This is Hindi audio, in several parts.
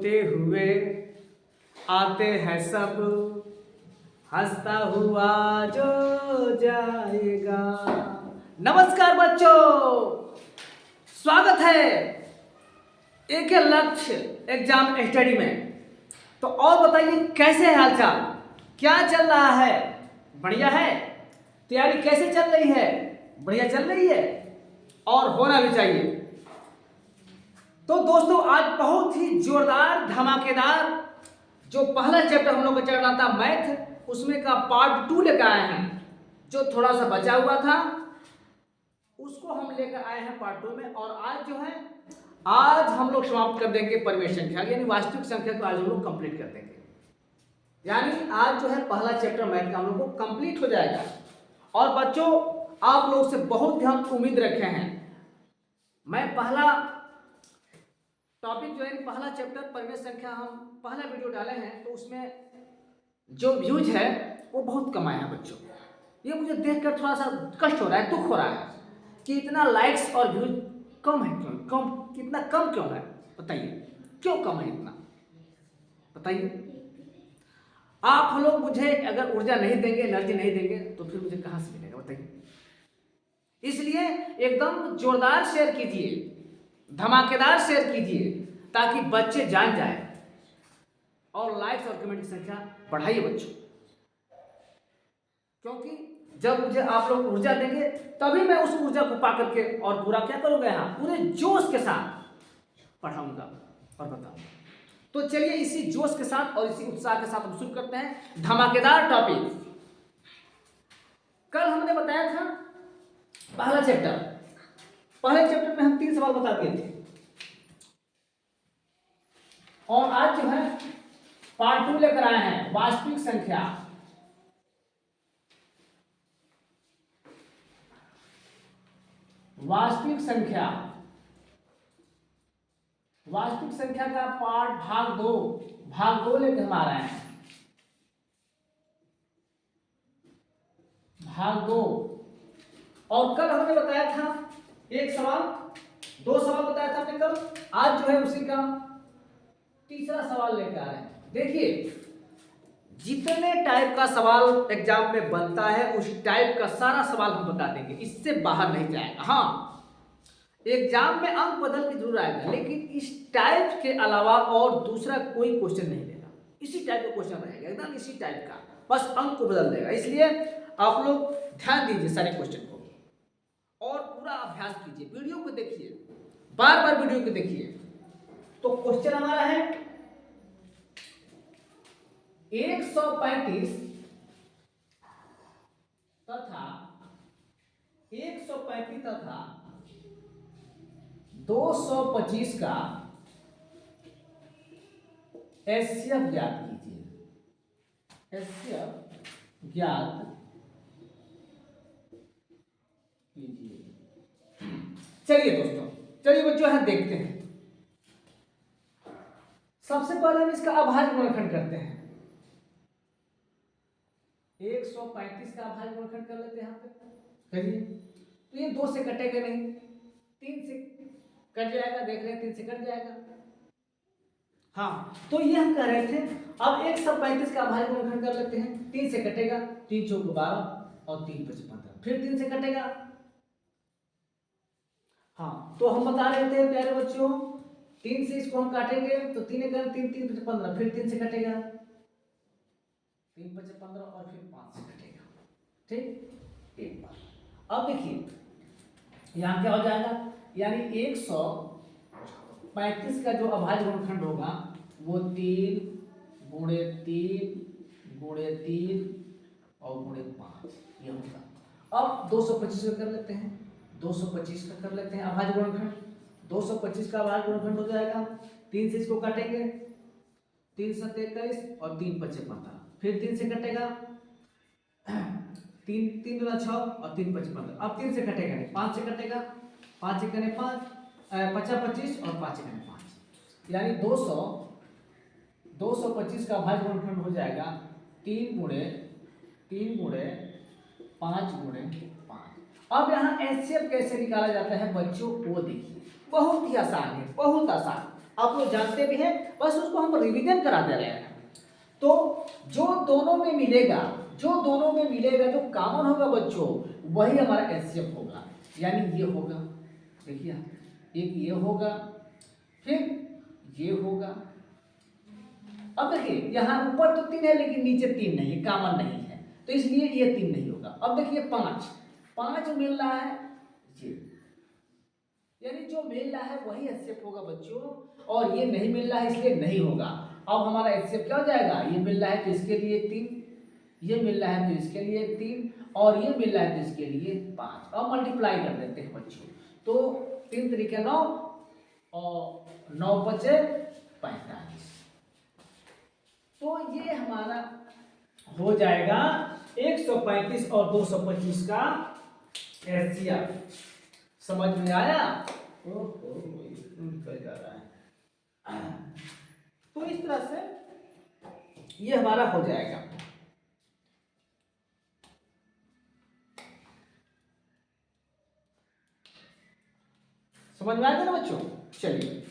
होते हुए आते हैं सब, हंसता हुआ जो जाएगा। नमस्कार बच्चों, स्वागत है एक लक्ष्य एग्जाम स्टडी में। तो और बताइए कैसे है हालचाल, क्या चल रहा है? बढ़िया है? तैयारी कैसे चल रही है? बढ़िया चल रही है और होना भी चाहिए। तो दोस्तों आज बहुत ही जोरदार धमाकेदार जो पहला चैप्टर हम लोग का चल रहा था मैथ, उसमें का पार्ट 2 लेकर आए हैं। जो थोड़ा सा बचा हुआ था उसको हम लेकर आए हैं पार्ट 2 में। और आज जो है आज हम लोग समाप्त कर देंगे परिमेय संख्या, यानी वास्तविक संख्या को आज हम लोग कंप्लीट कर देंगे। यानी आज जो है पहला चैप्टर मैथ का हम लोग को कंप्लीट हो जाएगा। और बच्चों आप लोग से बहुत हम उम्मीद रखे हैं। मैं पहला टॉपिक जो है पहला चैप्टर परिमेय संख्या हम पहला वीडियो डाले हैं, तो उसमें जो व्यूज है वो बहुत कम आया है बच्चों। ये मुझे देखकर थोड़ा सा कष्ट हो रहा है, दुख हो रहा है कि इतना लाइक्स और व्यूज कम है। क्यों कम, कितना कम क्यों है बताइए, क्यों कम है इतना बताइए। आप लोग मुझे अगर ऊर्जा नहीं देंगे, एनर्जी नहीं देंगे तो फिर मुझे कहां से मिलेगा बताइए। इसलिए एकदम जोरदार शेयर कीजिए, धमाकेदार शेयर कीजिए ताकि बच्चे जान जाए, और लाइक्स और कमेंट की संख्या बढ़ाइए बच्चों। क्योंकि जब मुझे आप लोग ऊर्जा देंगे तभी मैं उस ऊर्जा को पा करके और पूरा क्या करूंगा, यहाँ पूरे जोश के साथ पढ़ाऊंगा और बताऊंगा। तो चलिए इसी जोश के साथ और इसी उत्साह के साथ हम शुरू करते हैं धमाकेदार टॉपिक। कल हमने बताया था पहला चैप्टर, पहले चैप्टर में हम 3 सवाल बता दिए थे, और आज जो है पार्ट 2 लेकर आए हैं वास्तविक संख्या। वास्तविक संख्या, वास्तविक संख्या का पार्ट भाग दो लेकर हम आ रहे हैं। भाग 2। और कल हमने बताया था एक सवाल, 2 सवाल बताया था हमने कल। आज जो है उसी का तीसरा सवाल लेकर आ रहे हैं। देखिए जितने टाइप का सवाल एग्जाम में बनता है उस टाइप का सारा सवाल हम बता देंगे, इससे बाहर नहीं जाएगा। हाँ एग्जाम में अंक बदल के जरूर आएगा, लेकिन इस टाइप के अलावा और दूसरा कोई क्वेश्चन नहीं देगा। इसी टाइप का क्वेश्चन रहेगा, एकदम इसी टाइप का, बस अंक को बदल देगा। इसलिए आप लोग ध्यान दीजिए सारे क्वेश्चन को और पूरा अभ्यास कीजिए, वीडियो को देखिए, बार बार वीडियो को देखिए। तो क्वेश्चन हमारा है 135 तथा 225 का एचसीएफ ज्ञात कीजिए। एचसीएफ ज्ञात कीजिए। चलिए दोस्तों, चलिए बच्चों हम देखते हैं। सबसे पहले हम इसका अभाज्य गुणनखंड करते हैं। 135 का अभाज्य गुणनखंड कर लेते हैं यहाँ पे, करिए। तो ये 2 से कटेगा नहीं, 3 से कट जाएगा, देख रहे हैं 3 से कट जाएगा। हाँ तो ये हम कह रहे थे। अब 135 का अभाज्य गुणनखंड कर लेते हैं, 3 से कटेगा, 3 चौक 12 और 3 5 15, फिर 3 से कटेगा। हाँ तो हम बता रहे थे प्यारे बच्चों, 3 से इसको हम काटेंगे तो 3 1 3 3 5 15, फिर 3 से कटेगा, 3 5 15 और फिर 5 से कटेगा। ठीक, एक बार। अब देखिए यहाँ क्या हो जाएगा, यानी 135 का जो अभाज्य गुणनखंड होगा वो 3 गुणे 3 गुणे 3 और गुणे 5 ये होगा। अब 225 का कर लेते हैं, 225 का कर लेते हैं अभाज्य गुणनखंड। 225 का अभाज्य गुणनखंड हो जाएगा, 3 से इसको काटेंगे, 3 7 21 और 3 5 15, फिर 3 से कटेगा, 3 3 2 6 और 3 5 15। अब 3 से कटेगा नहीं, 5 से कटेगा, 5 1 5 5 25 और 5 1 5, यानी 225 का अभाज्य गुणनखंड हो जाएगा 3 गुणे 5 गुणे 5। अब यहाँ एचसीएफ कैसे निकाला जाता है बच्चों वो देखिए, बहुत ही आसान है, बहुत आसान। आप लोग जानते भी हैं, बस उसको हम रिवीजन करा दे रहे हैं। तो जो दोनों में मिलेगा, जो कॉमन होगा बच्चों, वही हमारा एचसीएफ होगा। यानी ये होगा, देखिए एक ये होगा, फिर ये होगा। अब देखिए यहाँ ऊपर तो 3 है लेकिन नीचे 3 नहीं है, कॉमन नहीं है, तो इसलिए ये 3 नहीं होगा। अब देखिए 5 मिल रहा है ये, यानी जो मिल रहा है वही एचसीएफ होगा बच्चों, और ये नहीं मिल रहा है इसलिए नहीं होगा। अब हमारा एचसीएफ क्या हो जाएगा, ये मिल रहा है तो इसके लिए 3, ये मिल रहा है तो इसके लिए 3, और ये मिल रहा है तो इसके लिए 5। अब मल्टीप्लाई कर देते हैं बच्चों, तो 3 तरीके 9 और 9 बचे 45। तो ये हमारा हो जाएगा 135 और 225 का एचसीएफ। समझ में आया? निकल जा रहा है। तो इस तरह से ये हमारा हो जाएगा। समझ में आ गया ना बच्चों? चलिए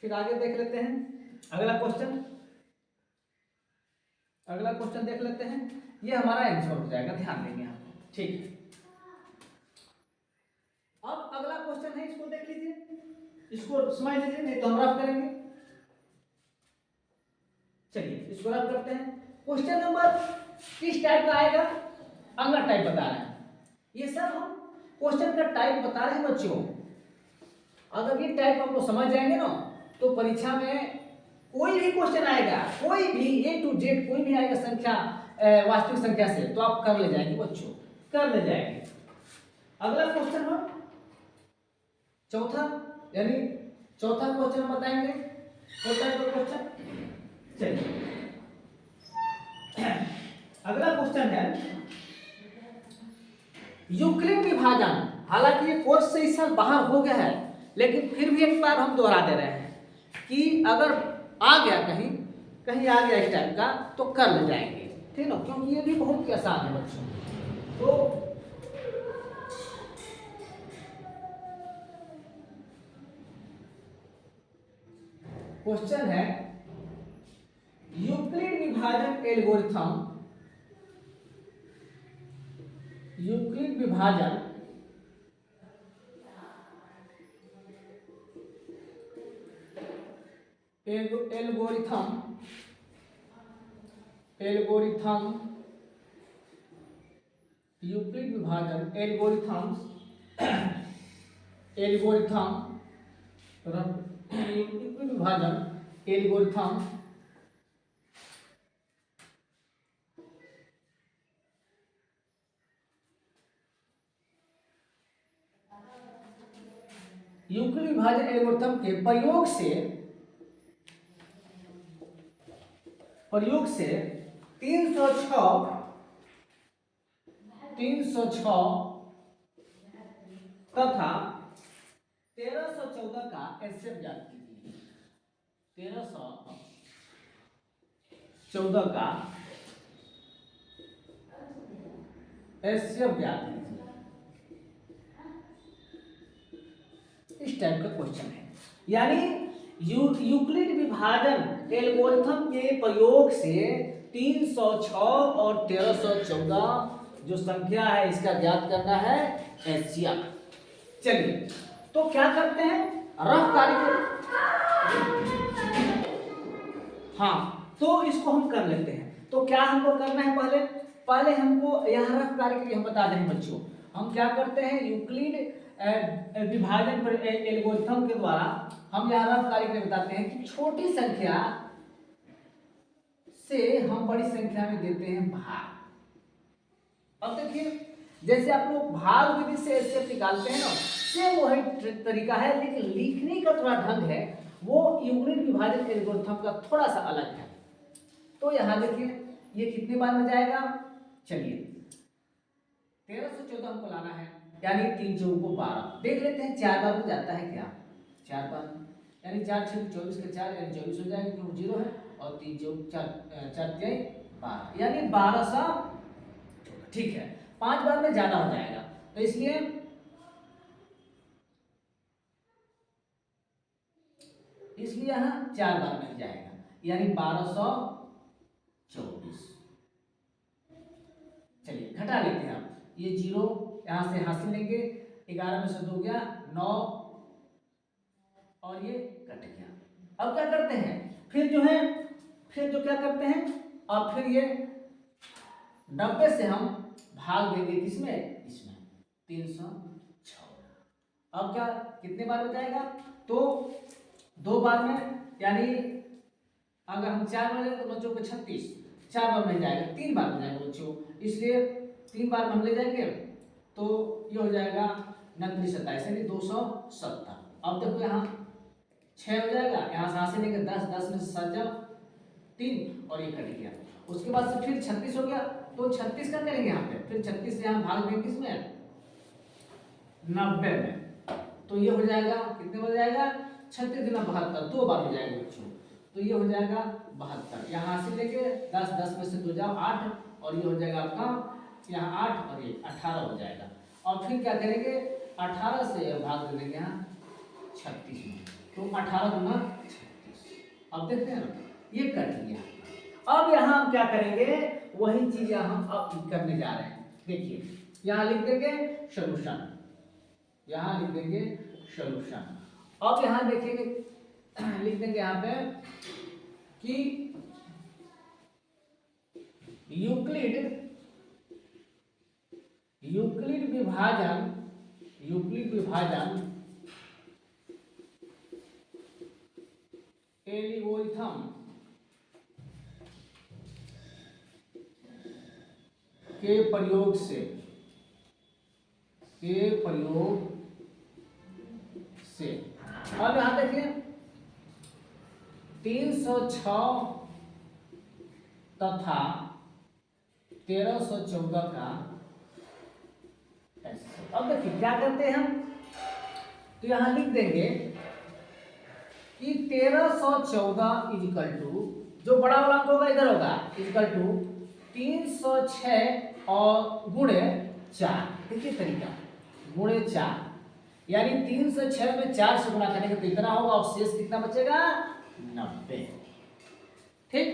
फिर आगे देख लेते हैं अगला क्वेश्चन। देख लेते हैं, ये हमारा आंसर हो जाएगा, ध्यान देंगे हम। ठीक है, अब अगला क्वेश्चन है, इसको देख लीजिए, इसको समझ लीजिए, नहीं तो हम रफ करेंगे। चलिए इसको रफ करते हैं। क्वेश्चन नंबर किस टाइप का आएगा, अगला टाइप बता रहे हैं। ये सब हम क्वेश्चन का टाइप बता रहे हैं बच्चों। अगर ये टाइप हम लोग समझ जाएंगे ना, तो परीक्षा में कोई भी क्वेश्चन आएगा, कोई भी A to Z कोई भी आएगा संख्या, वास्तविक संख्या से, तो आप कर ले जाएंगे बच्चों, कर ले जाएंगे। अगला क्वेश्चन हो चौथा, यानी चौथा क्वेश्चन हम बताएंगे। क्वेश्चन चलिए अगला क्वेश्चन है यूक्लिड विभाजन। हालांकि ये कोर्स से इस साल बाहर हो गया है, लेकिन फिर भी एक बार हम दोहरा दे रहे हैं कि अगर आ गया कहीं आ गया इस टाइप का, तो कर ले जाएंगे, ठीक ना, क्योंकि ये भी बहुत ही आसान है बच्चों। तो क्वेश्चन है यूक्लिड विभाजन एल्गोरिथम, यूक्लिड विभाजन एल्गोरिथम यूक्लिड विभाजन एल्गोरिथम यूक्लिड विभाजन एल्गोरिथम यूक्लिड विभाजन एल्गोरिथम के प्रयोग से 306 तथा 1314 का एचसीएफ ज्ञात कीजिए। 1314 का एचसीएफ ज्ञात कीजिए। इस टाइप का क्वेश्चन है, यानी यूक्लिड विभाजन एल्गोरिथम के प्रयोग से 306 और 1314 जो संख्या है इसका ज्ञात करना है एचसीएफ। चलिए तो क्या करते हैं, रफ कार्यक्रम, हाँ तो इसको हम कर लेते हैं। तो क्या हमको करना है, पहले हमको यहाँ रफ कार्यक्रम हम बता दें बच्चों। हम क्या करते हैं, यूक्लिड विभाजन एल्गोरिथम के द्वारा हम यहाँ रफ कार्यक्रम बताते हैं कि छोटी संख्या से हम बड़ी संख्या में देते हैं भाग। अब देखिए जैसे आप लोग भाग विधि से एचसीएफ निकालते हैं ना, सेम वही तरीका है, लेकिन लिखने का थोड़ा ढंग है वो यूक्लिड विभाजन एल्गोरिथम का थोड़ा सा अलग है। तो यहाँ देखिए ये कितने बार में जाएगा, चलिए 1314 हमको लाना है, यानी 3 चौक को 12 देख लेते हैं 4 बार में जाता है क्या, 4 बार, यानी 4 6 24 के 4 यानी 24 हो जाएगा क्योंकि 0 है, और 3 चौक 4 12 यानी 1200, ठीक है 5 बार में ज्यादा हो जाएगा, तो इसलिए इसलिए यहाँ 4 बार मिल जाएगा, यानी 1224। चलिए घटा लेते हैं, आप ये 0 यहाँ से हासिल लेंगे, 11 में से 2 गया 9 और ये कट गया। अब क्या करते हैं, फिर जो क्या करते हैं, और फिर ये 90 से हम भाग देंगे किसमें, इसमें 314। अब क्या कितने बार बचाएगा, तो 2 बार में, यानी अगर हम 4 बार लें तो बच्चों को 36, 4 बार मिल जाएगा, 3 बार मिल जाएगा बच्चों, इसलिए 3 बार में हम ले जाएंगे तो ये हो जाएगा 29 27 यानी 270। अब देखो यहाँ 6 हो जाएगा, यहाँ से हासिल लेंगे 10, 10 में से 7 जाओ 3 और ये कट गया। उसके बाद से फिर 36 हो गया, तो 36 का करेंगे यहाँ पे, फिर 36 से यहाँ भाग देंगे किसमें, 90 में, तो ये हो जाएगा कितने हो जाएगा, 36 गुना 72, 2 बार हो जाएगा बच्चों, तो ये हो जाएगा 72। यहाँ हासिल लेके 10, 10 में से 2 जाओ 8 और ये हो जाएगा आपका यहाँ 8 और ये 18 हो जाएगा। और फिर क्या करेंगे, 18 से भाग दे देंगे यहाँ 36 में, तो 18 गुना 36। अब देखते हैं ना, ये कट गया। अब यहाँ हम क्या करेंगे, वही चीज हम अब करने जा रहे हैं। देखिए यहाँ लिख देंगे सॉल्यूशन, यहाँ लिख देंगे सॉल्यूशन। अब यहाँ देखेंगे लिख देंगे यहाँ पे कि यूक्लिड विभाजन एल्गोरिथम के प्रयोग से अब यहां देखिए 306 तथा 1314 का, अब देखिए क्या करते हैं हम, तो यहां लिख देंगे कि 1314 इजिकल टू, जो बड़ा वाला अंक होगा इधर होगा, इजिकल टू 306 और गुणे 4। देखिए तरीका, गुणे 4 यानी 306 में 4 से गुणा करेंगे तो इतना होगा और शेष कितना बचेगा, 90। ठीक,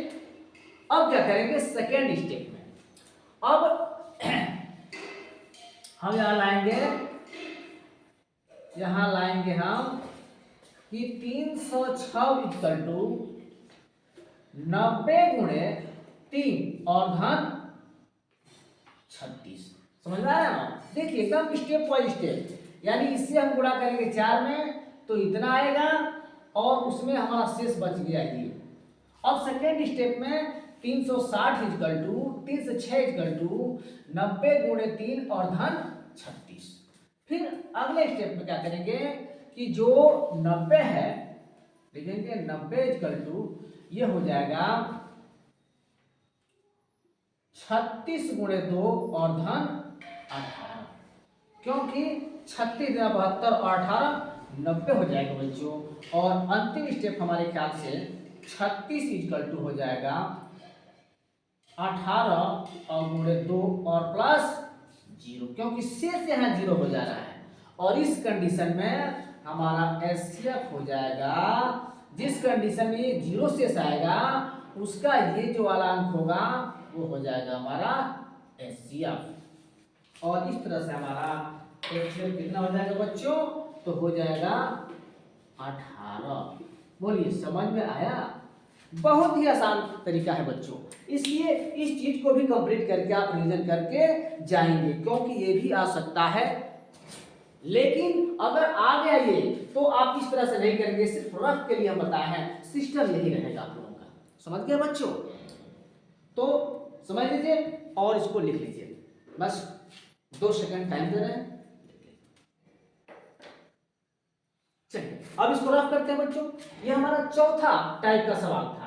अब क्या करेंगे सेकेंड स्टेप में, अब हम यहां लाएंगे हम कि 306 इक्वल टू 90 गुणे 3 और धन 36। समझ में आया ना, देखिए एकदम स्टेप बाय स्टेप, यानी इससे हम गुणा करेंगे 4 में तो इतना आएगा और उसमें हमारा शेष बच गया ये। अब सेकेंड स्टेप में 360 इक्वल टू 306 इक्वल टू 90 गुणे 3 और धन 36। फिर अगले स्टेप में क्या करेंगे कि जो 90 है लिखेंगे 90 इक्वल टू ये हो जाएगा 36 गुणे 2 और धन 18, क्योंकि 36 72 और 18 90 हो जाएगा बच्चों। और अंतिम स्टेप हमारे ख्याल से 36 इक्वल टू हो जाएगा 18 और गुणे 2 और प्लस 0, क्योंकि शेष यहाँ 0 हो जा रहा है। और इस कंडीशन में हमारा एचसीएफ हो जाएगा, जिस कंडीशन में ये 0 शेष आएगा उसका ये जो वाला अंक होगा वो हो जाएगा हमारा एचसीएफ। और इस तरह से हमारा एचसीएफ कितना हो जाएगा बच्चों, तो हो जाएगा 18। बोलिए समझ में आया, बहुत ही आसान तरीका है बच्चों, इसलिए इस चीज को भी कंप्लीट करके आप रिवीजन करके जाएंगे, क्योंकि ये भी आ सकता है। लेकिन अगर आ गया ये तो आप इस तरह से नहीं करेंगे, सिर्फ रफ के लिए हम बताए हैं, सिस्टम यही रहेगा आप लोगों का। समझ गए बच्चों, तो समझ लीजिए और इसको लिख लीजिए, बस 2 सेकंड टाइम दे रहे हैं। चलिए अब इसको रफ करते हैं बच्चों, ये हमारा चौथा टाइप का सवाल था।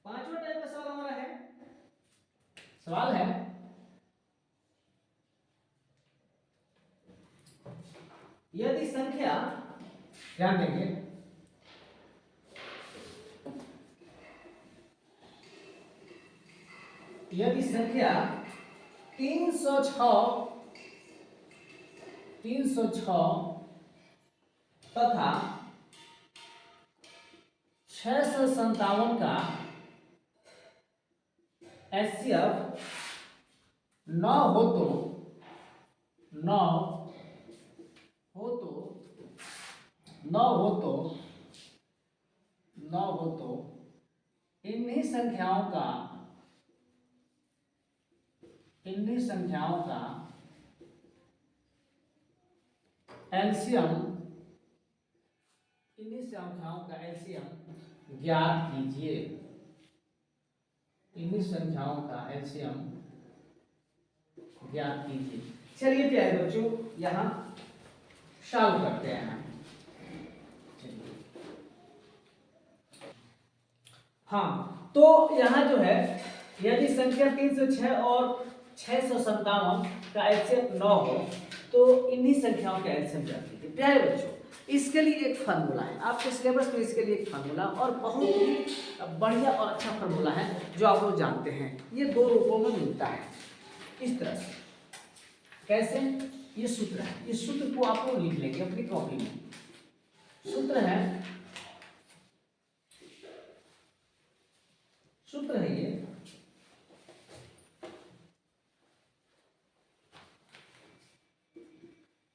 पांचवा टाइप का सवाल हमारा है यदि संख्या, ध्यान देंगे, यदि संख्या 306 तथा 657 का HCF 9 हो तो 9 हो तो 9 हो तो 9 हो तो इन्हीं संख्याओं का एलसीएम, इन्हीं संख्याओं का एलसीएम ज्ञात कीजिए। इन्हीं संख्याओं का एलसीएम ज्ञात कीजिए। चलिए प्यारे बच्चों, यहां सॉल्व करते हैं। हाँ, तो यहाँ जो है, यदि संख्या 306 और 657 का एलसीएम 9 हो तो इन्हीं संख्याओं का एलसीएम ज्ञात कीजिए। प्यारे बच्चों, इसके लिए एक फार्मूला है आपके सिलेबस में, इसके लिए एक फार्मूला और बहुत ही बढ़िया और अच्छा फार्मूला है जो आप लोग जानते हैं। ये दो रूपों में मिलता है इस तरह से। कैसे? ये सूत्र है, इस सूत्र को आप लोग लिख लेंगे अपनी कॉपी में। सूत्र है ये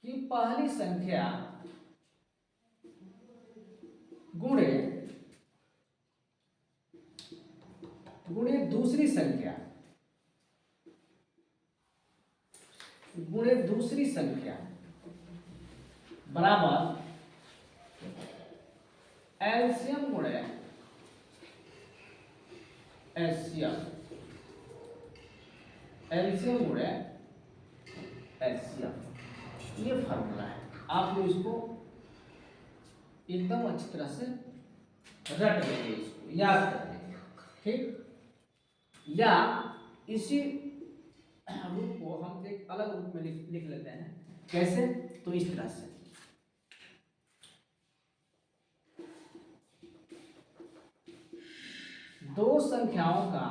कि पहली संख्या गुणे दूसरी संख्या बराबर एलसीएम गुणे एचसीएफ, एलसीएम गुणे एचसीएफ। ये फार्मूला है, आप लोग इसको एकदम अच्छी तरह से रट लेंगे, इसको याद कर लेंगे, ठीक। या इसी रूप को हम एक अलग रूप में लिख लेते हैं। कैसे? तो इस तरह से दो संख्याओं का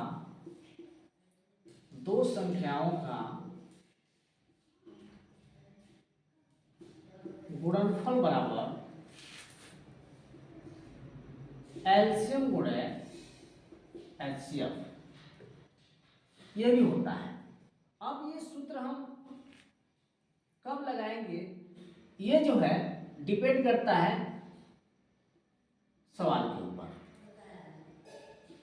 गुणनफल बराबर एलसीएम गुणे एचसीएफ, यह भी होता है। अब ये सूत्र हम कब लगाएंगे, ये जो है डिपेंड करता है सवाल के ऊपर।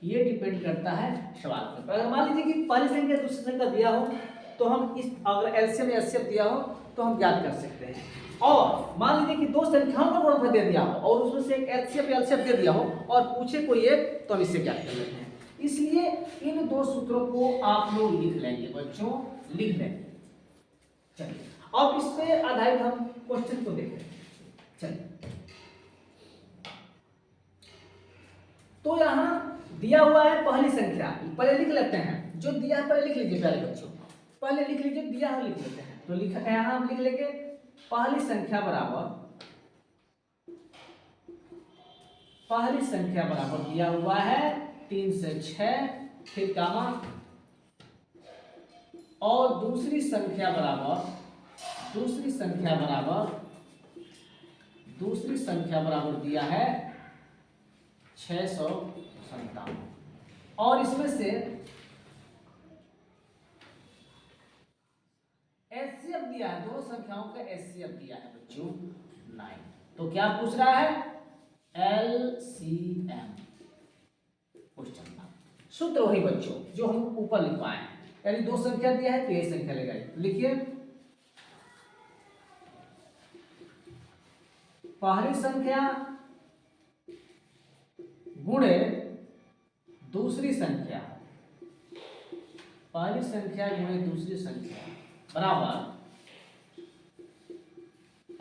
ये डिपेंड करता है सवाल के ऊपर। अगर मान लीजिए कि पहली संख्या दूसरी संख्या दिया हो तो हम इस, अगर एलसीएम या एचसीएफ दिया हो तो हम ज्ञात कर सकते हैं। और मान लीजिए कि दो संख्याओं का गुणनफल दे दिया हो और उसमें से एक एचसीएफ या एलसीएफ दे दिया हो और पूछे कोई एक, तो हम इससे ज्ञात कर लेते हैं। इसलिए इन दो सूत्रों को आप लोग लिख लेंगे बच्चों, लिख लेंगे। चलिए अब इस पे आधारित हम क्वेश्चन को देखते हैं। चलिए, तो यहां दिया हुआ है पहली संख्या, पहले लिख लेते हैं। जो दिया है पहले लिख लीजिए प्यारे बच्चों, पहले लिख लीजिए, दिया है लिख लेते हैं। तो लिखा है यहां, हम लिख लेंगे पहली संख्या बराबर दिया हुआ है 3 से 6, फिर कामा, और दूसरी संख्या बराबर दिया है 657, और इसमें से एचसीएफ दिया है, दो संख्याओं का एचसीएफ दिया है बच्चों 9। तो क्या पूछ रहा है? एलसीएम क्वेश्चन का सूत्र वही बच्चों जो हम ऊपर लिखवाए हैं, यानी दो संख्या दिया है तो यही संख्या लगाइए। लिखिए पहली संख्या गुणे दूसरी संख्या, पहली संख्या गुणे दूसरी संख्या बराबर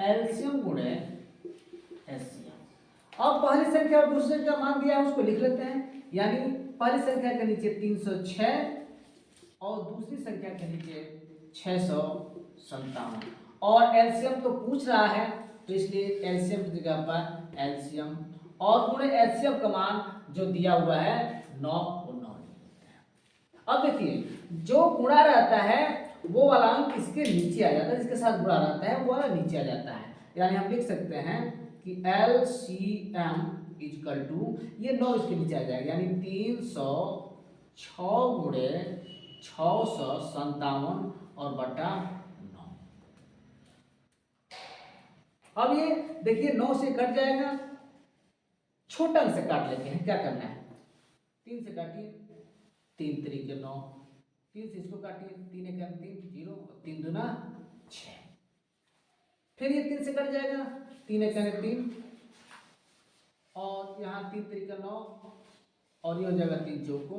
एलसीएम गुणे एचसीएफ। अब पहली संख्या और दूसरी संख्या मान दिया है, उसको लिख लेते हैं। यानी पहली संख्या के नीचे 306 और दूसरी संख्या के नीचे 657, और एलसीएम तो पूछ रहा है तो इसलिए एलसीएम की जगह पर एलसीएम और पूरे एलसीएम का मान जो दिया हुआ है 9 और 9 लिख लेते हैं। अब देखिए जो गुणा रहता है वो वाला अंक इसके नीचे आ जाता है, जिसके साथ गुणा रहता है वो वाला नीचे आ जाता है। यानी हम लिख सकते हैं कि LCM इजकल टू ये 9 इसके नीचे आ जाएगा, यानी 306 गुणे 657 और बटा 9। अब ये देखिए 9 से कट जाएगा, छोटा अंक से काट लेते हैं। क्या करना है, 3 से काटिए, 3 तरीके 9, 3 से इसको काटिए, 3 एक 3 0 और 3 दूना 6। फिर ये 3 से कट जाएगा, 3 एक 3 और यहाँ 3 तरीका 9 और ये हो जाएगा 3 चौको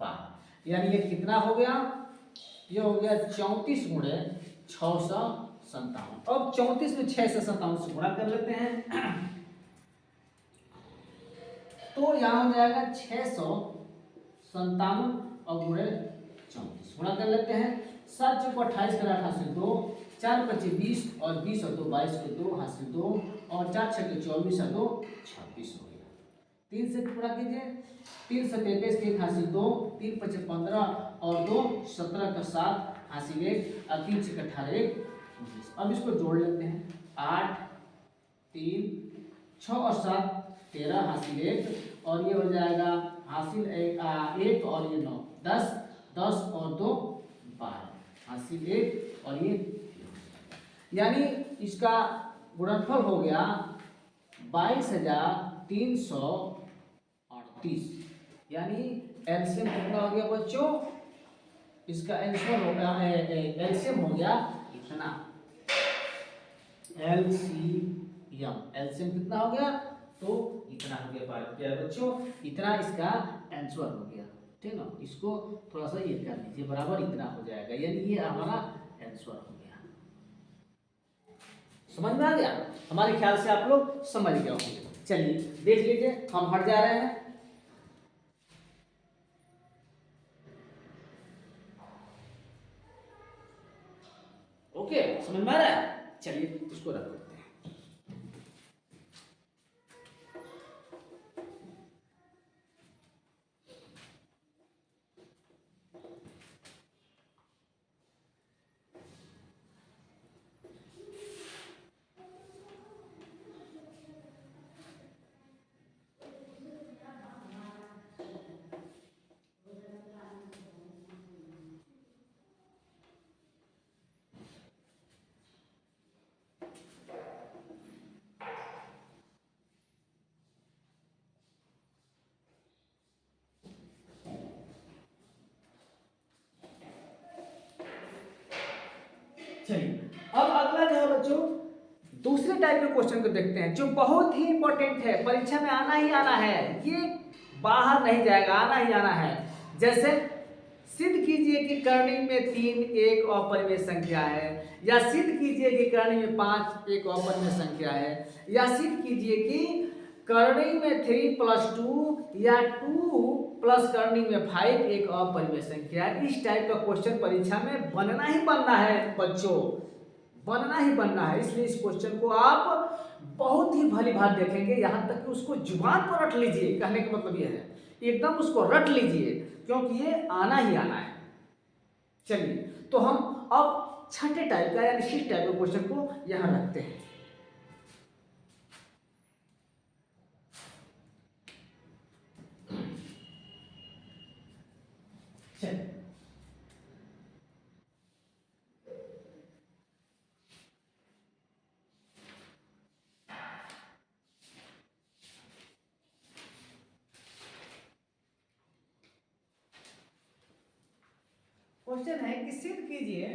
12। यानी ये कितना हो गया, ये हो गया 34 गुणे 657। अब 34 में 6 से 57 से गुणा कर लेते हैं तो यहाँ हो जाएगा 657 और गुणे 34 गुणा कर लेते हैं। 7 चौको 28 कर 28 2, 4 पच्चे 20 और 20 और 2 22 को 2 हासिल 2 और 4 छक्के 24 और 2 26 हो गया। 3 से गुणा कीजिए, 3 से 33 के 1 हासिल 2, 3 पच्चे 15 और 2 17 का 7 हासिल 1 और 3 छक्के 18 1 19। अब इसको जोड़ लेते हैं, 8 3 6 और 7 13 हासिल 1 और ये हो जाएगा हासिल 1 और ये 9 10 10 और 2 12 हासिल 1 और ये, यानी इसका गुणनफल हो गया 22,338। यानी एलसीएम कितना हो गया बच्चों, इसका एलसीएम हो गया एलसीएम हो गया इतना, एलसीएम कितना हो गया, तो इतना हो गया बच्चों, इतना इसका आंसर हो गया। ठीक ना, इसको थोड़ा सा ये कर लीजिए, बराबर इतना हो जाएगा, यानी ये हमारा आंसर हो गया। समझ में आ गया, हमारे ख्याल से आप लोग समझ गए होंगे। चलिए देख लीजिए, हम हट जा रहे हैं। ओके, समझ में आ रहा है, चलिए इसको रख देते हैं। चलिए अब अगला जो है बच्चों, दूसरे टाइप के क्वेश्चन को देखते हैं जो बहुत ही इंपॉर्टेंट है, परीक्षा में आना ही आना है, ये बाहर नहीं जाएगा, आना ही आना है। जैसे सिद्ध कीजिए कि कर्णी में 3 एक अपरिमेय संख्या है, या सिद्ध कीजिए कि कर्णी में 5 एक अपरिमेय संख्या है, या सिद्ध कीजिए कि कर्णी में 3 + 2 या 2 प्लस कर्णी में 5 एक अपरिमेय संख्या है। इस टाइप का क्वेश्चन परीक्षा में बनना ही बनना है बच्चों, बनना ही बनना है। इसलिए इस क्वेश्चन को आप बहुत ही भली भांति देखेंगे, यहाँ तक कि उसको जुबान पर रट लीजिए। कहने का मतलब यह है, एकदम उसको रट लीजिए, क्योंकि ये आना ही आना है। चलिए तो हम अब छठे टाइप का यानी 6 टाइप के क्वेश्चन को यहाँ रखते हैं। चलिए क्वेश्चन है कि सिद्ध कीजिए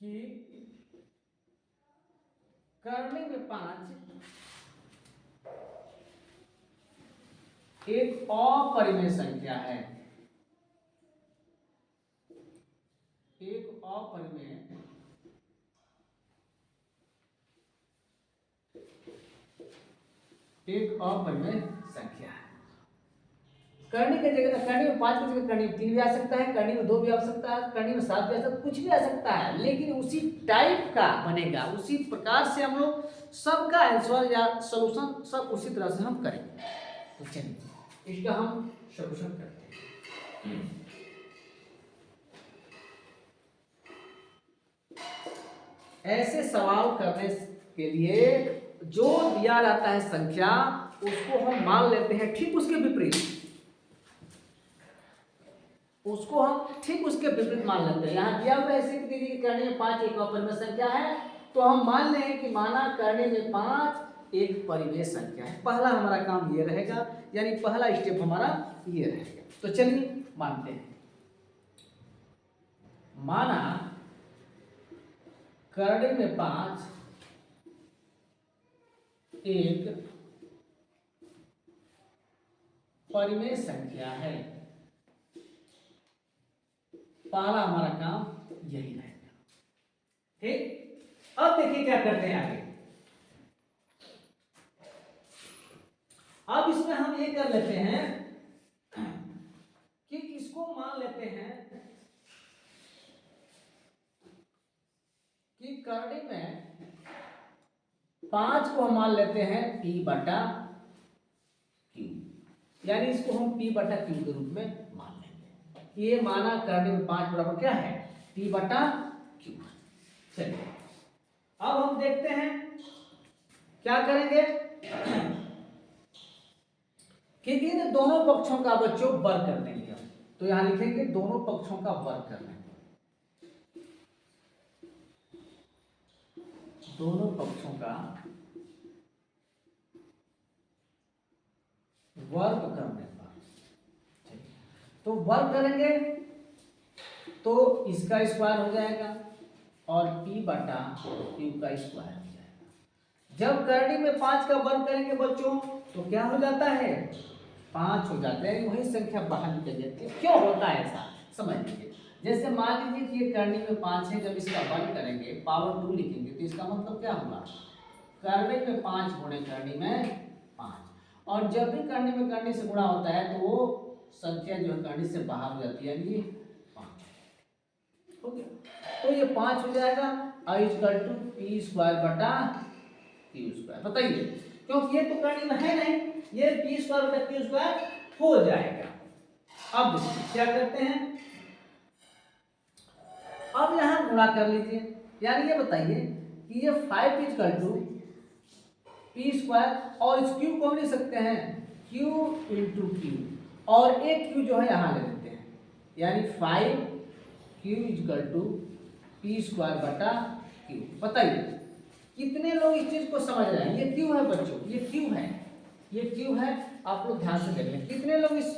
कि कर्णी में 5 एक अपरिमेय संख्या है, एक अपरिमेय एक अपरिमेय संख्या है। करनी की जगह, करनी में 5 की जगह करनी में 3 भी आ सकता है, करनी में 2 भी आ सकता है, करनी में 7 भी आ सकता है, कुछ भी आ सकता है, लेकिन उसी टाइप का बनेगा, उसी प्रकार से हम लोग सबका आंसर या सॉल्यूशन सब उसी तरह से हम करेंगे। तो चलिए इसका हम सॉल्यूशन करते हैं। ऐसे सवाल करने के लिए जो दिया रहता है संख्या, उसको हम मान लेते हैं ठीक उसके विपरीत, उसको हम ठीक उसके विपरीत मान लेते हैं। यहाँ दिया हुआ ऐसे कि दीजिए करने में 5 एक अपरिमेय संख्या है, तो हम मान लें कि माना करने में 5 एक परिमेय संख्या है। पहला हमारा काम ये रहेगा, यानी पहला स्टेप हमारा ये रहेगा। तो चलिए मानते हैं। माना करने में 5 एक परिमेय संख्या है, पहला हमारा काम यही रहेगा। ठीक, अब देखिए क्या करते हैं आगे। अब इसमें हम ये कर लेते हैं कि इसको मान लेते हैं कि करने में 5 को हम मान लेते हैं P बटा Q, यानी इसको हम P बटा Q के रूप में मान लेंगे। ये माना करने में 5 बराबर क्या है, P बटा Q। चलिए अब हम देखते हैं क्या करेंगे कि इन दोनों पक्षों का बच्चों वर्ग कर देंगे हम। तो यहां लिखेंगे दोनों पक्षों का वर्ग कर लेंगे, दोनों पक्षों का वर्ग करने पर, तो वर्ग करेंगे तो इसका स्क्वायर हो जाएगा और P बटा Q का स्क्वायर हो जाएगा। जब करनी में 5 का वर्ग करेंगे बच्चों तो क्या हो जाता है, 5 हो जाता है, वही संख्या बाहर निकल जाती है। क्यों होता है ऐसा समझ लीजिए। जैसे मान लीजिए कि ये करनी में 5 है, जब इसका वर्ग करेंगे पावर 2 लिखेंगे तो इसका मतलब क्या होगा, करनी में 5 गुणे करनी में 5, और जब भी करनी में करनी से गुणा होता है तो वो संख्या जो है करनी से बाहर हो जाती है, यानी 5 हो गया। तो ये 5 हो जाएगा और इक्वल टू P स्क्वायर बटा Q स्क्वायर। बताइए क्योंकि ये तो करनी में है नहीं, ये P स्क्वायर बटा Q स्क्वायर हो जाएगा। अब क्या करते हैं, अब यहां गुणा कर लीजिए, यानी ये बताइए कि ये 5 इक्वल टू P स्क्वायर, और इस Q को हम लिख सकते हैं Q इंटू Q, और एक Q जो है यहां ले लेते हैं, यानी 5Q equal to P square बटा Q। बताइए कितने लोग इस चीज को समझ रहे हैं। ये Q है बच्चों, ये Q है, ये Q है, आप लोग ध्यान से देख लें कितने लोग इस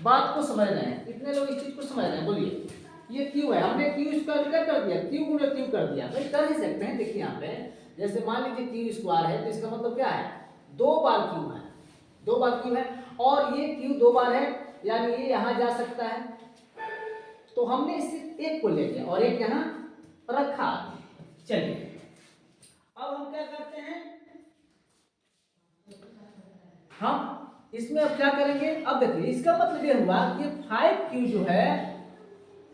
बात को समझ रहे हैं, कितने लोग इस चीज को समझ रहे हैं, बोलिए। ये Q है, हमने Q स्क्वायर क्या कर दिया, Q गुणे Q कर दिया। भाई कर ही सकते हैं, देखिए यहाँ पे जैसे मान लीजिए Q स्क्वायर है तो इसका मतलब क्या है, 2 बार Q है, 2 बार Q है, और ये Q 2 बार है, यानी ये यहाँ जा सकता है, तो हमने इस एक को ले लिया और एक यहाँ रखा। चलिए अब हम क्या करते हैं, हम इसमें अब क्या करेंगे, अब देखिए इसका मतलब ये हुआ कि 5Q जो है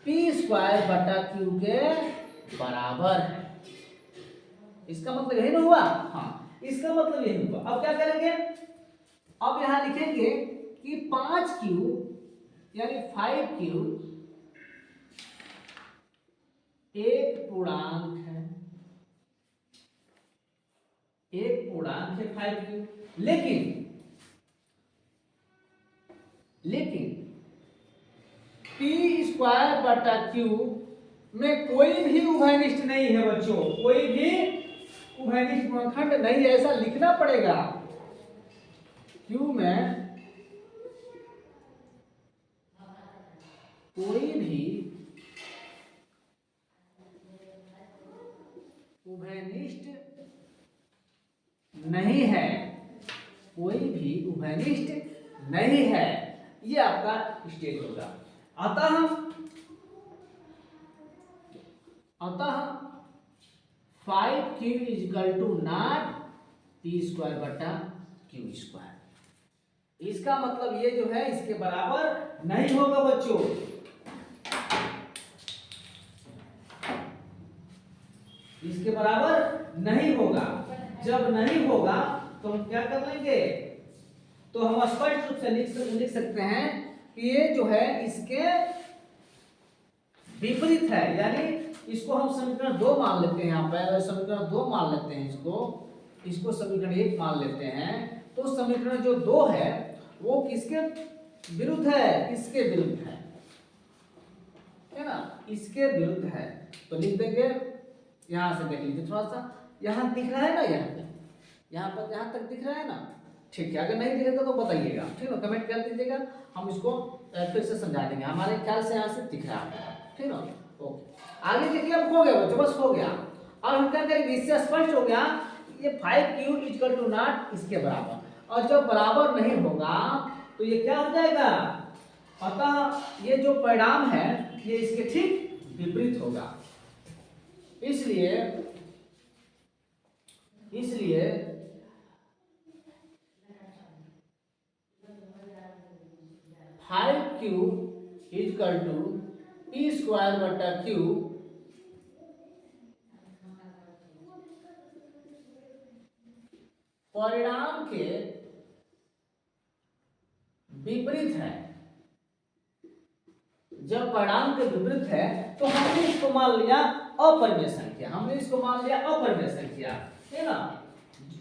P स्क्वायर बटा Q के बराबर है। इसका मतलब यही ना हुआ, हाँ इसका मतलब यही हुआ। अब क्या करेंगे, अब यहां लिखेंगे कि 5Q यानी 5Q एक पूर्णांक है, एक पूर्णांक है 5Q, लेकिन P स्क्वायर बटा Q में कोई भी उभयनिष्ठ नहीं है बच्चों, कोई भी उभयनिष्ठ गुणनखंड नहीं है, ऐसा लिखना पड़ेगा। Q में कोई भी उभयनिष्ठ नहीं है, कोई भी उभयनिष्ठ नहीं है, ये आपका स्टेज होगा। अतः 5Q equal to not P square बटा क्यू स्क्वायर। इसका मतलब ये जो है इसके बराबर नहीं होगा बच्चों। इसके बराबर नहीं होगा। जब नहीं होगा तो हम क्या कर लेंगे, तो हम स्पष्ट रूप से लिख सकते हैं कि ये जो है इसके विपरीत है, यानी इसको हम समीकरण 2 मान लेते हैं। यहाँ पर समीकरण 2 मान लेते हैं, इसको समीकरण 1 मान लेते हैं। तो समीकरण जो 2 है वो किसके विरुद्ध है, इसके विरुद्ध है ना, इसके विरुद्ध है। तो लिख देंगे, यहां से देख लीजिए थोड़ा सा, यहां दिख रहा है ना, यहाँ पर यहां तक दिख रहा है ना, ठीक है। अगर नहीं दिखेगा तो बताइएगा, ठीक है, कमेंट कर दीजिएगा, हम इसको फिर से समझा देंगे। हमारे ख्याल से यहाँ से दिख रहा है, ठीक है। ओके, आगे देखिए, अब हो गया बच्चों, बस हो गया। और हम क्या करेंगे, इससे स्पष्ट हो गया ये 5q इक्वल टू नॉट इसके बराबर। और जब बराबर नहीं होगा तो ये क्या हो जाएगा, अतः ये जो परिणाम है ये इसके ठीक विपरीत होगा। इसलिए 5q equal to P square बटा क्यू परिणाम के विपरीत है। जब परिणाम के विपरीत है तो हमने इसको मान लिया अपरिमेय संख्या, है ना।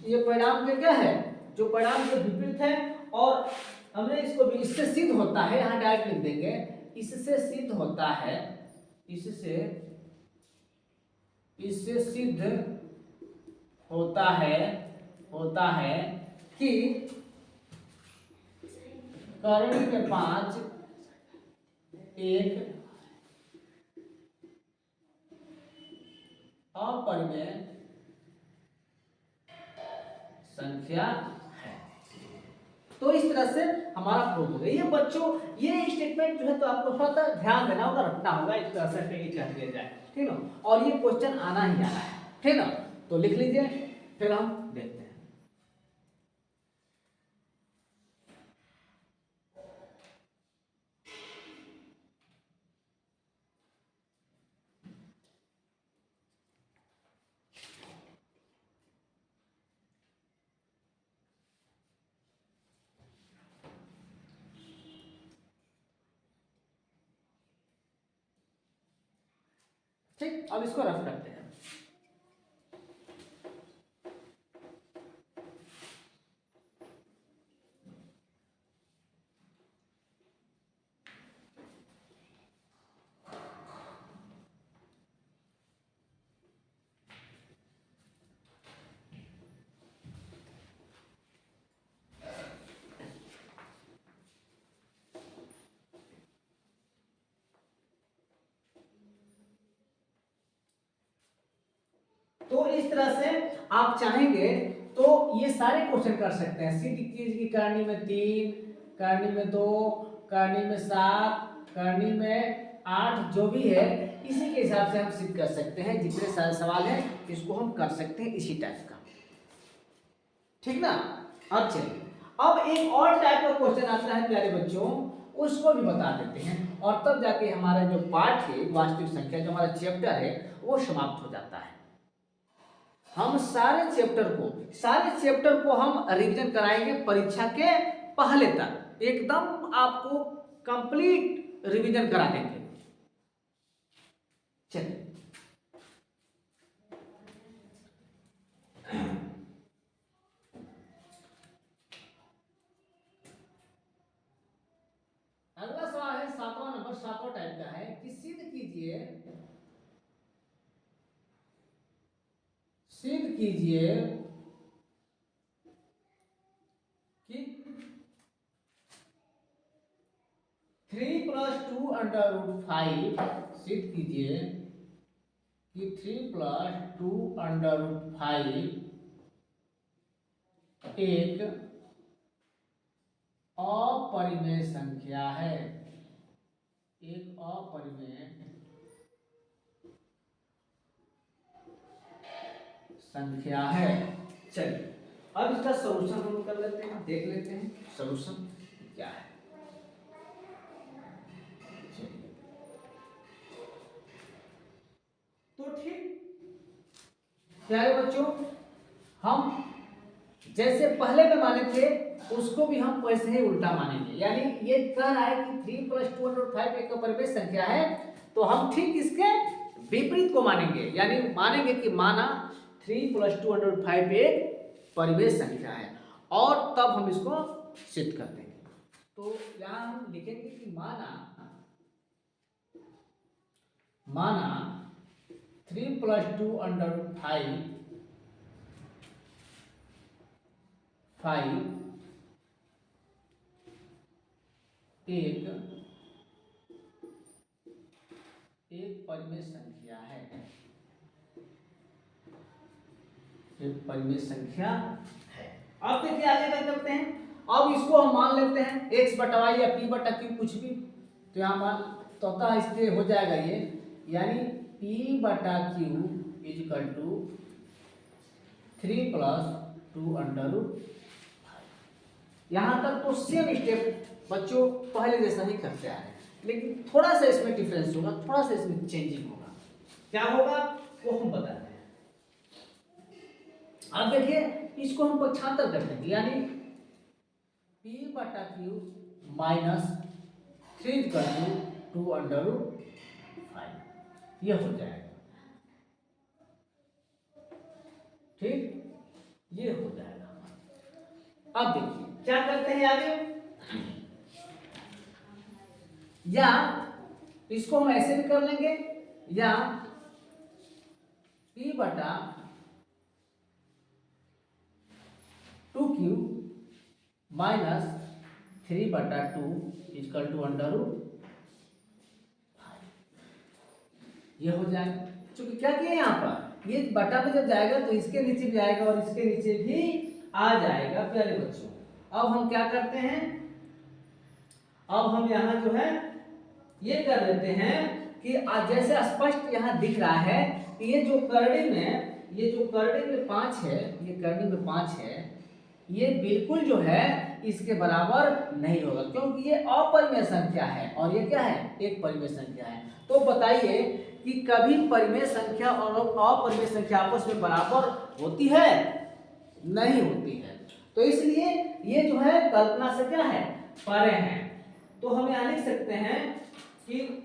ये परिणाम के क्या है, जो परिणाम के विपरीत है, और हमने इसको भी, इससे सिद्ध होता है, यहां डायरेक्ट लिख देंगे, इससे सिद्ध होता है, इससे सिद्ध होता है कि कर्ण के 5 एक अपरिमेय संख्या है। तो इस तरह से हमारा प्रूफ हो गया। ये बच्चों, ये स्टेटमेंट जो है तो आपको थोड़ा सा ध्यान देना होगा, रखना होगा, इस तरह से कहीं लिख लिया जाए, ठीक है। और ये क्वेश्चन आना ही आना है, ठीक है। तो लिख लीजिए, फिर हम देखते हैं। ठीक, अब इसको रफ करते हैं। तो इस तरह से आप चाहेंगे तो ये सारे क्वेश्चन कर सकते हैं। सिद्ध कीजिए कि करनी में 3, करनी में 2, करनी में 7, करनी में 8, जो भी है इसी के हिसाब से हम सिद्ध कर सकते हैं। जितने सारे सवाल हैं इसको हम कर सकते हैं इसी टाइप का, ठीक ना। अब चलिए, अब एक और टाइप का क्वेश्चन आता है प्यारे बच्चों, उसको भी बता देते हैं, और तब जाके हमारा जो पाठ है वास्तविक संख्या, जो हमारा चैप्टर है वो समाप्त हो जाता है। हम सारे चैप्टर को हम रिवीजन कराएंगे परीक्षा के पहले तक, एकदम आपको कंप्लीट रिवीजन करा देंगे। चलिए, अगला सवाल है 7वां नंबर, 7वां टाइप का है कि सिद्ध कीजिए कि 3 + 2 √5, सिद्ध कीजिए कि 3 + 2 √5 एक अपरिमेय संख्या है, एक अपरिमेय संख्या है। चलिए, अब इसका सॉल्यूशन हम कर लेते हैं, देख लेते हैं सॉल्यूशन क्या है। तो ठीक प्यारे बच्चों, हम जैसे पहले में माने थे उसको भी हम वैसे ही उल्टा मानेंगे। यानी ये कह रहा है कि 3 + 2 √ 5 एक परिमेय संख्या है, तो हम ठीक इसके विपरीत को मानेंगे। यानी मानेंगे कि माना 3 + 2 √ 5 एक परिमेय संख्या है, और तब हम इसको सिद्ध कर देंगे। तो यहाँ हम लिखेंगे कि माना 3 + 2 √ 5 एक परिमेय संख्या है, एक परिमेय संख्या है। अब देखिए आगे क्या करते हैं, अब इसको हम मान लेते हैं x बटा वाई या p बटा q कुछ भी, तो यहाँ मान तो इसलिए हो जाएगा ये, यानी p बटा q = 3 + 2 √ 5। यहाँ तक तो सेम स्टेप बच्चों पहले जैसा ही करते आ रहे हैं, लेकिन थोड़ा सा इसमें डिफरेंस होगा, थोड़ा सा इसमें चेंजिंग होगा। क्या होगा वो हम बताते हैं। अब देखिए इसको हम पक्षांतर कर देंगे, यानी p बटा q - 3 = 2 √ 5 ये हो जाएगा। ठीक, ये हो जाएगा। अब देखिए क्या करते हैं आगे, या इसको हम ऐसे भी कर लेंगे, या p बटा 2q - 3 बटा 2 = 2 √ 5 ये हो जाएगा। क्योंकि क्या किया यहाँ पर, ये बटा में जब जाएगा तो इसके नीचे भी आएगा और इसके नीचे भी आ जाएगा। प्यारे बच्चों अब हम क्या करते हैं, अब हम यहाँ जो है ये कर लेते हैं कि जैसे स्पष्ट यहाँ दिख रहा है कि ये जो करड़ी में 5 है, ये करड़ी में 5 है, ये बिल्कुल जो है इसके बराबर नहीं होगा, क्योंकि ये अपरिमेय संख्या है और ये क्या है, एक परिमेय संख्या है। तो बताइए कि कभी परिमेय संख्या और अपरिमेय संख्या आपस में बराबर होती है? नहीं होती है। तो इसलिए ये जो है कल्पना से क्या है, परे हैं। तो हम यहाँ लिख सकते हैं कि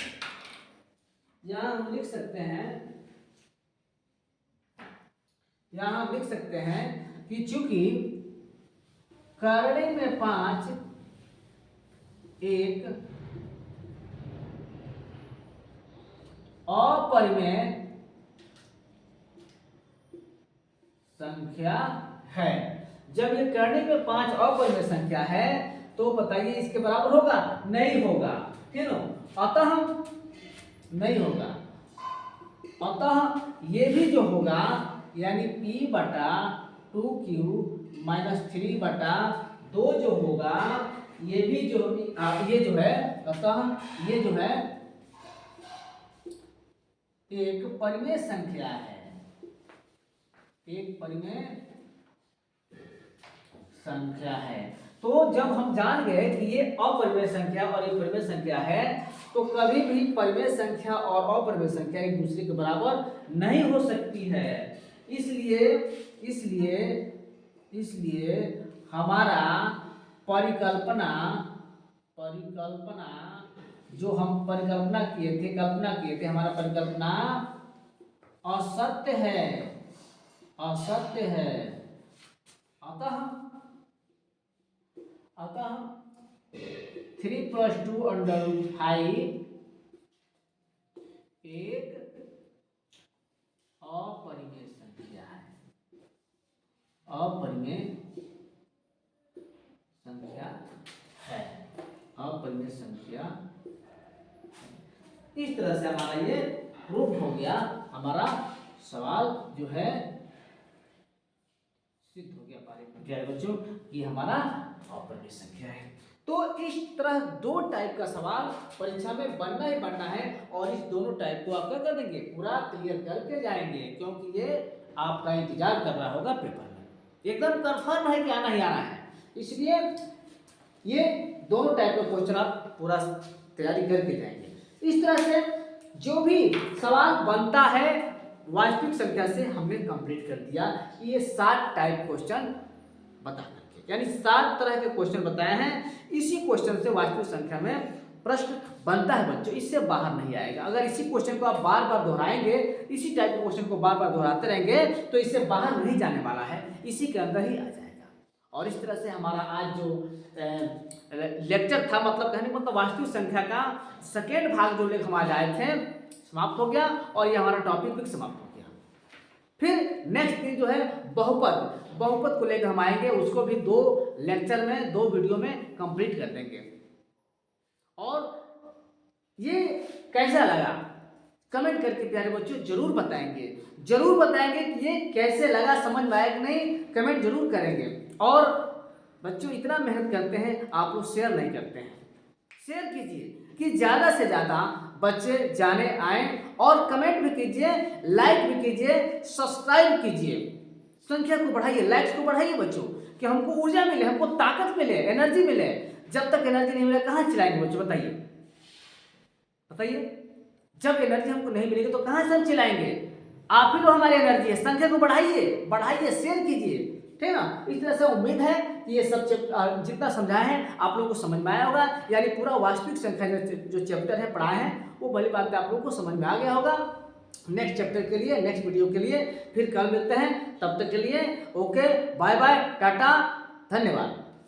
यहाँ हम लिख सकते हैं कि चूंकि करड़ी में 5 एक अपरिमेय संख्या है। जब ये करड़ी में 5 अपरिमेय संख्या है तो बताइए इसके बराबर होगा? नहीं होगा। क्यों? अतः नहीं होगा। अतः ये भी जो होगा यानी p बटा 2q - 3 बटा 2 जो होगा, ये भी जो ये जो है, अतः ये जो है एक परिमेय संख्या है, एक परिमेय संख्या है। तो जब हम जान गए कि ये अपरिमेय संख्या और एक परिमेय संख्या है, तो कभी भी परिमेय संख्या और अपरिमेय संख्या एक दूसरे के बराबर नहीं हो सकती है। इसलिए हमारा परिकल्पना जो हम कल्पना किए थे, हमारा परिकल्पना असत्य है। अतः 3 + 2 √ 5 एक अपरिमेय संख्या है, अपरिमेय संख्या। इस तरह से हमारा ये प्रूफ हो गया, हमारा सवाल जो है सिद्ध हो गया प्यारे बच्चों कि हमारा अपरिमेय संख्या है। तो इस तरह 2 टाइप का सवाल परीक्षा में बनना ही बनना है, और इस दोनों टाइप को आप क्या कर देंगे, पूरा क्लियर करके जाएंगे, क्योंकि ये आपका इंतजार कर रहा होगा पेपर में। एकदम कंफर्म है कि आना ही आना है। इसलिए ये दोनों टाइप का क्वेश्चन आप पूरा तैयारी करके जाएंगे। इस तरह से जो भी सवाल बनता है वास्तविक संख्या से हमने कंप्लीट कर दिया। ये 7 टाइप क्वेश्चन बता करके, यानी 7 तरह के क्वेश्चन बताए हैं। इसी क्वेश्चन से वास्तविक संख्या में प्रश्न बनता है बच्चों, इससे बाहर नहीं आएगा। अगर इसी क्वेश्चन को आप बार बार दोहराएंगे, इसी टाइप के क्वेश्चन को बार बार दोहराते रहेंगे तो इससे बाहर नहीं जाने वाला है, इसी के अंदर ही आ जाएगा। और इस तरह से हमारा आज जो लेक्चर था, मतलब कहने का मतलब वास्तविक संख्या का सेकेंड भाग जो हम आज आए थे समाप्त हो गया, और ये हमारा टॉपिक भी समाप्त हो गया। फिर नेक्स्ट दिन जो है बहुपद को लेकर हम आएंगे, उसको भी 2 लेक्चर में 2 वीडियो में कंप्लीट कर देंगे। और ये कैसा लगा कमेंट करके प्यारे बच्चों जरूर बताएंगे कि ये कैसे लगा, समझ में आया कि नहीं, कमेंट जरूर करेंगे। और बच्चों इतना मेहनत करते हैं, आप लोग शेयर नहीं करते हैं। शेयर कीजिए कि ज़्यादा से ज़्यादा बच्चे जाने आए, और कमेंट भी कीजिए, लाइक भी कीजिए, सब्सक्राइब कीजिए, संख्या को बढ़ाइए, लाइक्स को बढ़ाइए बच्चों, कि हमको ऊर्जा मिले, हमको ताकत मिले, एनर्जी मिले। जब तक एनर्जी नहीं मिले कहाँ चिल्लाएंगे बच्चों, बताइए। जब एनर्जी हमको नहीं मिलेगी तो कहाँ से हम चिल्लाएंगे। आप ही तो हमारी एनर्जी है। संख्या को बढ़ाइए, शेयर कीजिए, ठीक है ना। इस तरह से उम्मीद है कि ये सब जितना समझाए हैं आप लोगों को समझ में आया होगा, यानी पूरा वास्तविक संख्या जो चैप्टर है पढ़ाए हैं वो भली बात है आप लोगों को समझ में आ गया होगा। नेक्स्ट चैप्टर के लिए, नेक्स्ट वीडियो के लिए फिर कल मिलते हैं। तब तक के लिए ओके, बाय बाय, टाटा, धन्यवाद।